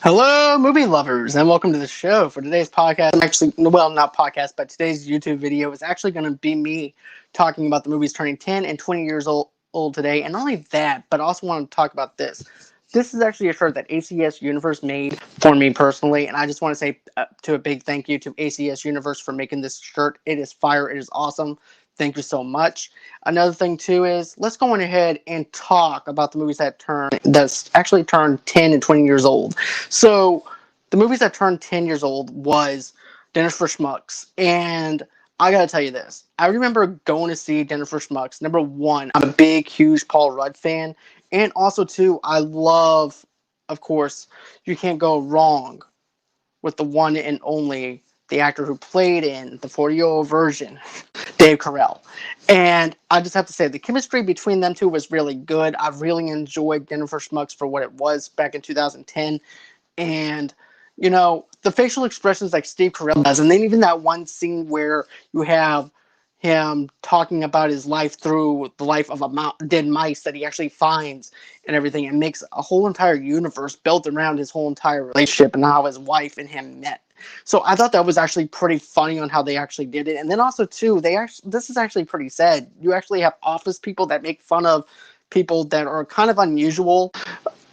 Hello, movie lovers, and welcome to the show. For today's podcast, not podcast, but today's YouTube video is actually going to be me talking about the movies turning 10 and 20 years old today. And not only that, but I also want to talk about this. This is actually a shirt that ACS Universe made for me personally, and I just want to say to a big thank you to ACS Universe for making this shirt. It is fire. It is awesome. Thank you so much. Another thing too is let's go on ahead and talk about the movies that's actually turned 10 and 20 years old. So the movies that turned 10 years old was Dinner for Schmucks. And I gotta tell you this. I remember going to see Dinner for Schmucks. Number one, I'm a big, huge Paul Rudd fan. And also too, I love, of course, you can't go wrong with the one and only the actor who played in the 40-year-old version, Dave Carell. And I just have to say, the chemistry between them two was really good. I really enjoyed Dinner for Schmucks for what it was back in 2010. And, the facial expressions like Steve Carell does, and then even that one scene where you have him talking about his life through the life of dead mice that he actually finds and everything, and makes a whole entire universe built around his whole entire relationship and how his wife and him met. So I thought that was actually pretty funny on how they actually did it. And then also too, this is actually pretty sad. You actually have office people that make fun of people that are kind of unusual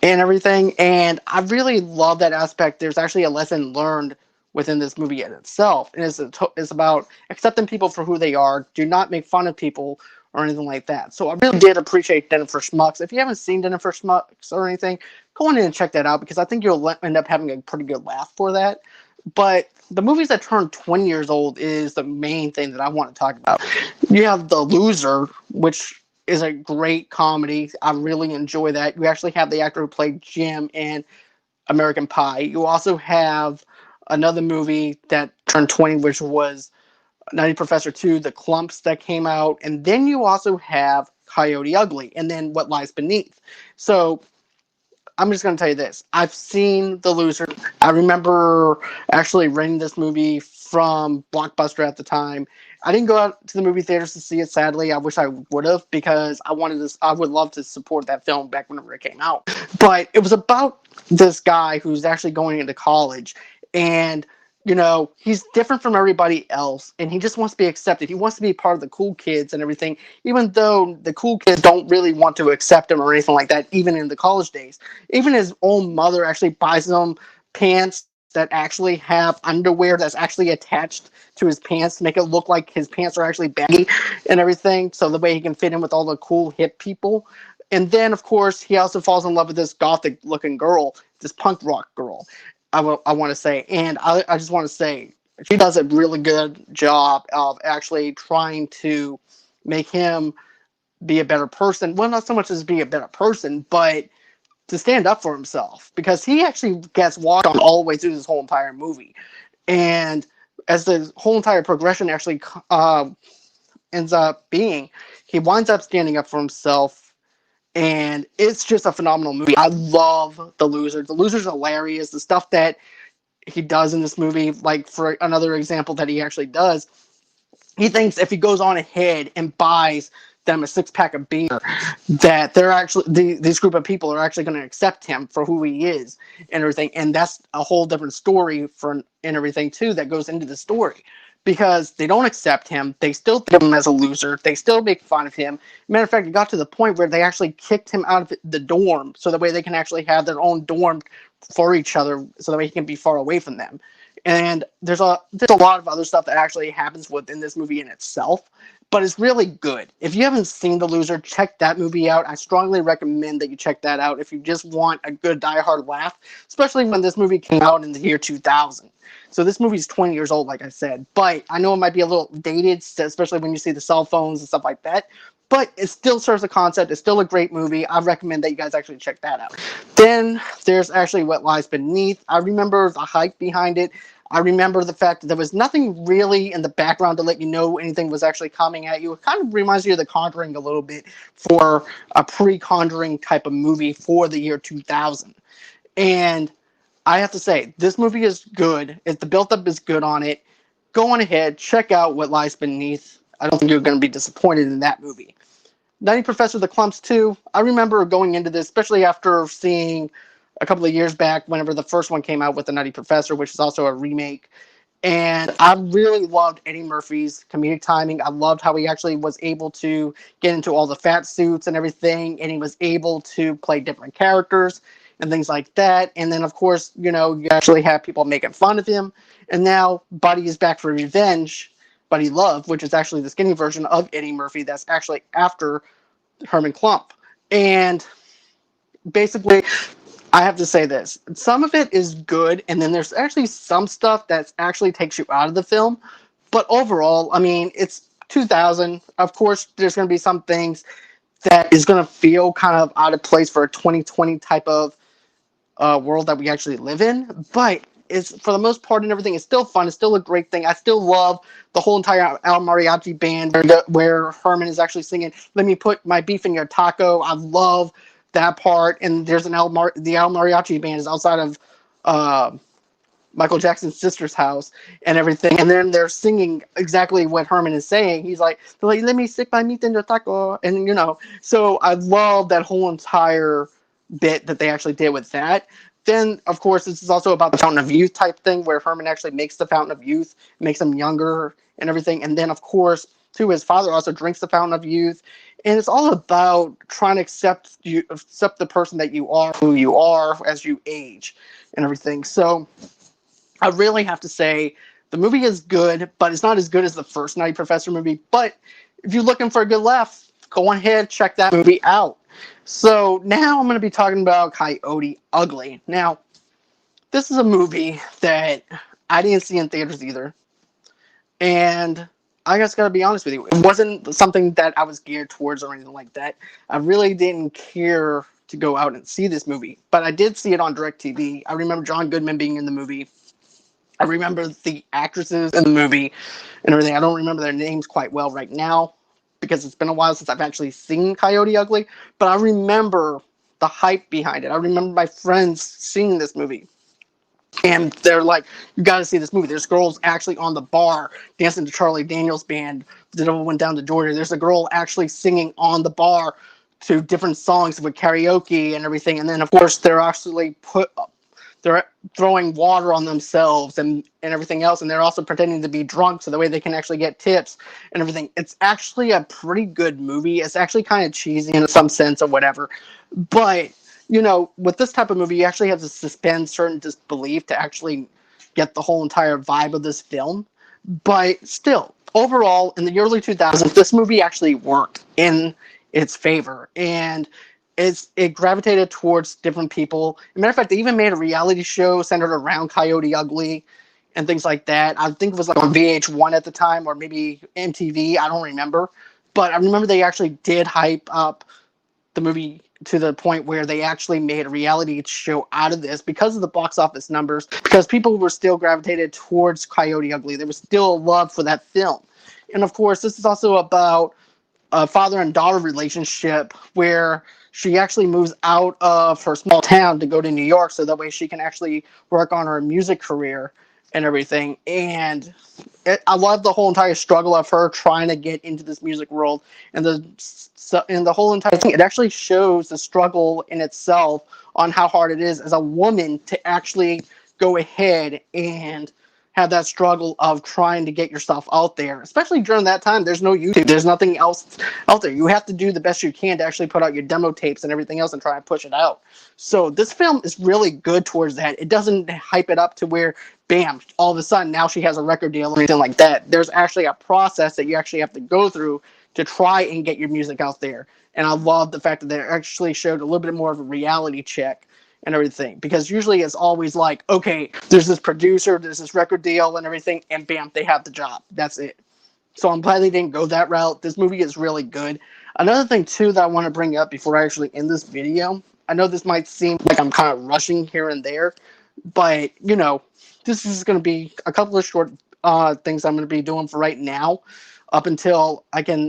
and everything. And I really love that aspect. There's actually a lesson learned within this movie in itself. And it's about accepting people for who they are. Do not make fun of people or anything like that. So I really did appreciate Dinner for Schmucks. If you haven't seen Dinner for Schmucks or anything, go on in and check that out because I think you'll end up having a pretty good laugh for that. But the movies that turn 20 years old is the main thing that I want to talk about. You have The Loser, which is a great comedy. I really enjoy that. You actually have the actor who played Jim in American Pie. You also have another movie that turned 20, which was Nutty Professor 2, The Clumps that came out. And then you also have Coyote Ugly, and then What Lies Beneath. So I'm just going to tell you this. I've seen The Loser. I remember actually renting this movie from Blockbuster at the time. I didn't go out to the movie theaters to see it, sadly. I wish I would have because I would love to support that film back whenever it came out. But it was about this guy who's actually going into college, and he's different from everybody else, and he just wants to be accepted. He wants to be part of the cool kids and everything, even though the cool kids don't really want to accept him or anything like that, even in the college days. Even his own mother actually buys him pants that actually have underwear that's actually attached to his pants to make it look like his pants are actually baggy and everything, so the way he can fit in with all the cool hip people. And then, of course, he also falls in love with this gothic-looking girl, this punk rock girl, I want to say. And I just want to say, she does a really good job of actually trying to make him be a better person. Well, not so much as be a better person, but to stand up for himself, because he actually gets walked on all the way through this whole entire movie. And as the whole entire progression actually ends up being, he winds up standing up for himself, and it's just a phenomenal movie. I love The Loser. The Loser's hilarious. The stuff that he does in this movie, like for another example that he actually does, he thinks if he goes on ahead and buys them a six-pack of beer, that they're actually this group of people are actually going to accept him for who he is and everything. And that's a whole different story and everything too that goes into the story, because they don't accept him. They still think of him as a loser. They still make fun of him. Matter of fact, it got to the point where they actually kicked him out of the dorm so that way they can actually have their own dorm for each other, so that way he can be far away from them. And there's a lot of other stuff that actually happens within this movie in itself, but it's really good. If you haven't seen The Loser, check that movie out. I strongly recommend that you check that out if you just want a good die-hard laugh, especially when this movie came out in the year 2000. So this movie's 20 years old, like I said, but I know it might be a little dated, especially when you see the cell phones and stuff like that, but it still serves the concept. It's still a great movie. I recommend that you guys actually check that out. Then there's actually What Lies Beneath. I remember the hype behind it. I remember the fact that there was nothing really in the background to let you know anything was actually coming at you. It kind of reminds you of The Conjuring a little bit, for a pre-Conjuring type of movie for the year 2000. And I have to say, this movie is good. The build-up is good on it. Go on ahead, check out What Lies Beneath. I don't think you're going to be disappointed in that movie. Nutty Professor, The Clumps 2. I remember going into this, especially after seeing a couple of years back whenever the first one came out with The Nutty Professor, which is also a remake. And I really loved Eddie Murphy's comedic timing. I loved how he actually was able to get into all the fat suits and everything, and he was able to play different characters and things like that. And then, of course, you actually have people making fun of him. And now Buddy is back for revenge, Buddy Love, which is actually the skinny version of Eddie Murphy that's actually after Herman Klump. And basically, I have to say this. Some of it is good, and then there's actually some stuff that actually takes you out of the film. But overall, I mean, it's 2000. Of course, there's going to be some things that is going to feel kind of out of place for a 2020 type of world that we actually live in. But it's, for the most part and everything, it's still fun. It's still a great thing. I still love the whole entire Al Mariachi band where Herman is actually singing, "Let me put my beef in your taco." I love that part. And there's the Al Mariachi band is outside of uh, Michael Jackson's sister's house and everything. And then they're singing exactly what Herman is saying. He's like, "Let me stick my meat in your taco." And, so I love that whole entire bit that they actually did with that. Then, of course, this is also about the Fountain of Youth type thing where Herman actually makes the Fountain of Youth, makes him younger and everything. And then, of course, too, his father also drinks the Fountain of Youth. And it's all about trying to accept the person that you are, who you are as you age and everything. So I really have to say the movie is good, but it's not as good as the first Nutty Professor movie. But if you're looking for a good laugh, go ahead, check that movie out. So now I'm going to be talking about Coyote Ugly. Now, this is a movie that I didn't see in theaters either. And I just got to be honest with you, it wasn't something that I was geared towards or anything like that. I really didn't care to go out and see this movie, but I did see it on DirecTV. I remember John Goodman being in the movie. I remember the actresses in the movie and everything. I don't remember their names quite well right now because it's been a while since I've actually seen Coyote Ugly, but I remember the hype behind it. I remember my friends seeing this movie. And they're like, "You got to see this movie." There's girls actually on the bar dancing to Charlie Daniels Band. The Devil Went Down to Georgia. There's a girl actually singing on the bar to different songs with karaoke and everything. And then, of course, they're throwing water on themselves and everything else. And they're also pretending to be drunk so the way they can actually get tips and everything. It's actually a pretty good movie. It's actually kind of cheesy in some sense or whatever. But with this type of movie, you actually have to suspend certain disbelief to actually get the whole entire vibe of this film. But still, overall, in the early 2000s, this movie actually worked in its favor. And it gravitated towards different people. As a matter of fact, they even made a reality show centered around Coyote Ugly and things like that. I think it was like on VH1 at the time or maybe MTV. I don't remember. But I remember they actually did hype up the movie to the point where they actually made a reality show out of this because of the box office numbers, because people were still gravitated towards Coyote Ugly. There was still a love for that film. And of course, this is also about a father and daughter relationship where she actually moves out of her small town to go to New York so that way she can actually work on her music career and everything. And I love the whole entire struggle of her trying to get into this music world and the whole entire thing. It actually shows the struggle in itself on how hard it is as a woman to actually go ahead and have that struggle of trying to get yourself out there, especially during that time. There's no YouTube. There's nothing else out there. You have to do the best you can to actually put out your demo tapes and everything else and try and push it out. So this film is really good towards that. It doesn't hype it up to where, bam, all of a sudden now she has a record deal or anything like that. There's actually a process that you actually have to go through to try and get your music out there. And I love the fact that they actually showed a little bit more of a reality check and everything, because usually it's always like, okay, there's this producer, there's this record deal and everything, and bam, they have the job. That's it. So I'm glad they didn't go that route. This movie is really good. Another thing too that I want to bring up before I actually end this video, I know this might seem like I'm kind of rushing here and there, but this is going to be a couple of short things I'm going to be doing for right now up until I can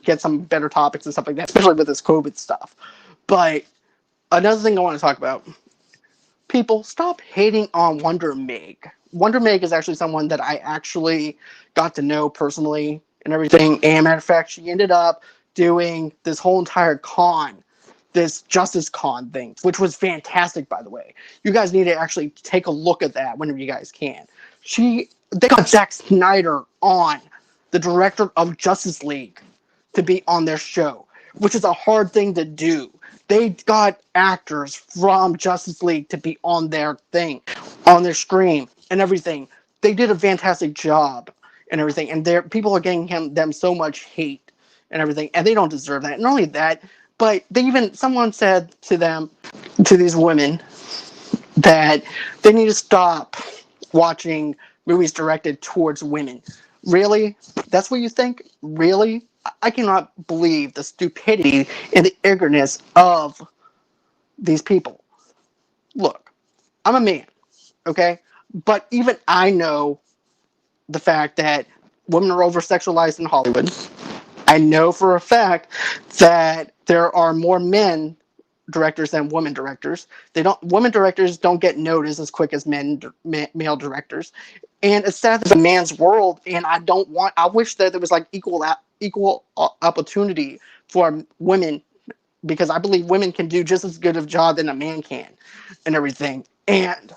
get some better topics and stuff like that, especially with this COVID stuff. But another thing I want to talk about, people, stop hating on Wonder Meg. Wonder Meg is actually someone that I actually got to know personally and everything. And matter of fact, she ended up doing this whole entire con this Justice Con thing, which was fantastic, by the way. You guys need to actually take a look at that whenever you guys can. They got Zack Snyder on, the director of Justice League, to be on their show, which is a hard thing to do. They got actors from Justice League to be on their thing, on their stream and everything. They did a fantastic job and everything, and people are getting them so much hate and everything, and they don't deserve that. Not only that, but someone said to them, to these women, that they need to stop watching movies directed towards women. Really? That's what you think? Really? I cannot believe the stupidity and the ignorance of these people. Look, I'm a man, okay? But even I know the fact that women are over-sexualized in Hollywood. I know for a fact that there are more men directors than women directors. Women directors don't get noticed as quick as male directors. And it's sad that a man's world, and I wish that there was like equal opportunity for women, because I believe women can do just as good of a job than a man can and everything. And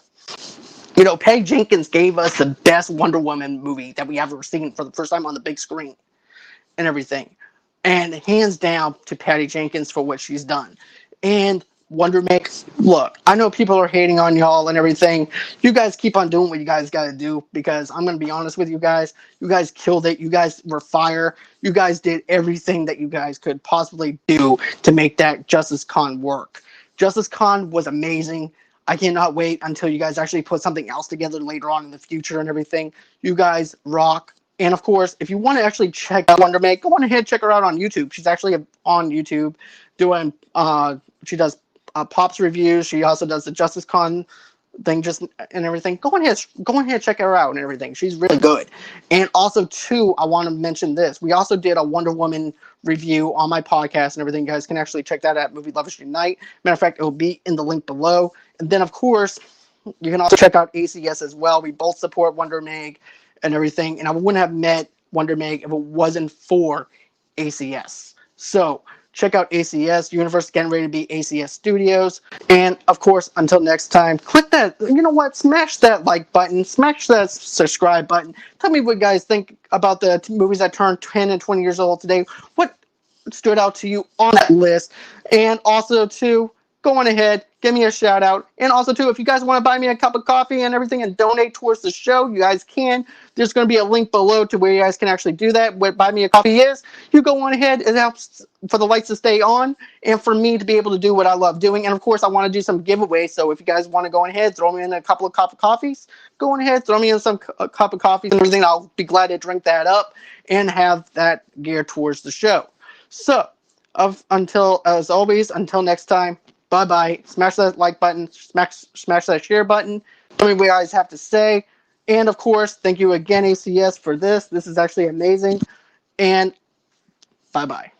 Patty Jenkins gave us the best Wonder Woman movie that we ever seen for the first time on the big screen and everything. And hands down to Patty Jenkins for what she's done. And Wonder Mix, look, I know people are hating on y'all and everything. You guys keep on doing what you guys got to do, because I'm going to be honest with you guys. You guys killed it. You guys were fire. You guys did everything that you guys could possibly do to make that Justice Con work. Justice Con was amazing. I cannot wait until you guys actually put something else together later on in the future and everything. You guys rock. And of course, if you want to actually check out Wonder Meg, go on ahead and check her out on YouTube. She's actually on YouTube doing, she does Pops reviews. She also does the Justice Con thing and everything. Go on ahead, check her out and everything. She's really good. And also, too, I want to mention this. We also did a Wonder Woman review on my podcast and everything. You guys can actually check that at Movie Lovers Unite. Matter of fact, it will be in the link below. And then, of course, you can also check out ACS as well. We both support Wonder Meg and everything. And I wouldn't have met Wonder Meg if it wasn't for ACS. So check out ACS. Universe getting ready to be ACS Studios. And of course, until next time, click that, smash that like button, smash that subscribe button. Tell me what you guys think about the movies that turned 10 and 20 years old today. What stood out to you on that list? And also, too, go on ahead, give me a shout out. And also, too, if you guys want to buy me a cup of coffee and everything and donate towards the show, you guys can. There's going to be a link below to where you guys can actually do that. What Buy Me a Coffee is, you go on ahead. It helps for the lights to stay on and for me to be able to do what I love doing. And of course, I want to do some giveaways. So if you guys want to go on ahead, throw me in a couple of cup of coffees, go on ahead, throw me in some cup of coffee and everything. I'll be glad to drink that up and have that geared towards the show. So, as always, until next time, bye-bye. Smash that like button. Smash that share button. Tell me what you guys have to say. And, of course, thank you again, ACS, for this. This is actually amazing. And bye-bye.